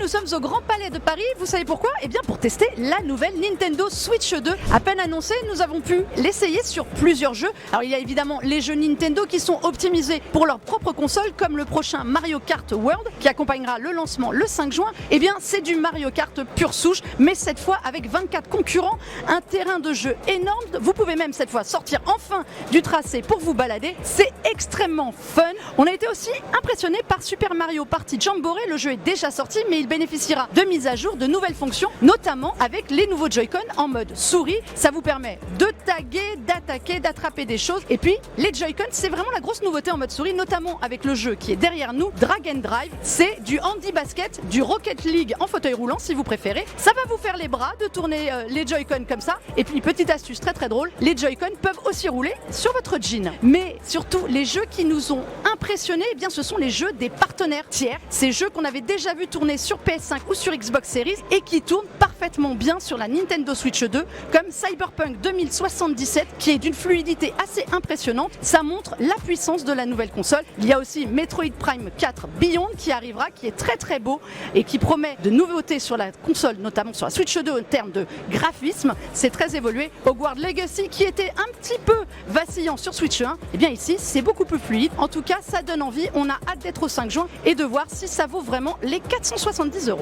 nous sommes au Grand Palais de Paris. Vous savez pourquoi? Eh bien pour tester la nouvelle Nintendo Switch 2. À peine annoncée, nous avons pu l'essayer sur plusieurs jeux. Alors il y a évidemment les jeux Nintendo qui sont optimisés pour leur propre console, comme le prochain Mario Kart World qui accompagnera le lancement le 5 juin. Eh bien c'est du Mario Kart pure souche, mais cette fois avec 24 concurrents, un terrain de jeu énorme. Vous pouvez même cette fois sortir enfin du tracé pour vous balader. C'est extrêmement fun. On a été aussi impressionné par Super Mario Party Jamboree. Le jeu est déjà sorti, mais il bénéficiera de mises à jour, de nouvelles fonctions, notamment avec les nouveaux Joy-Con en mode souris. Ça vous permet de taguer, d'attaquer, d'attraper des choses. Et puis les Joy-Con, c'est vraiment la grosse nouveauté en mode souris, notamment avec le jeu qui est derrière nous, Drag and Drive. C'est du handi basket, du Rocket League en fauteuil roulant si vous préférez. Ça va vous faire les bras de tourner les Joy-Con comme ça. Et puis petite astuce très drôle, les Joy-Con peuvent aussi rouler sur votre jean. Mais surtout, les jeux qui nous ont impressionnés, eh bien, ce sont les jeux des partenaires tiers. Ces jeux qu'on avait déjà vu tourner sur PS5 ou sur Xbox Series et qui tournent parfaitement bien sur la Nintendo Switch 2, comme Cyberpunk 2077, qui est d'une fluidité assez impressionnante. Ça montre la puissance de la nouvelle console. Il y a aussi Metroid Prime 4 Beyond qui arrivera, qui est très beau et qui promet de nouveautés sur la console, notamment sur la Switch 2 en termes de graphisme. C'est très évolué. Hogwarts Legacy qui était un petit peu vacillant sur Switch 1, et bien ici c'est beaucoup plus fluide. En tout cas, ça donne envie. On a hâte d'être au 5 juin et de voir si ça vaut vraiment les 470 €.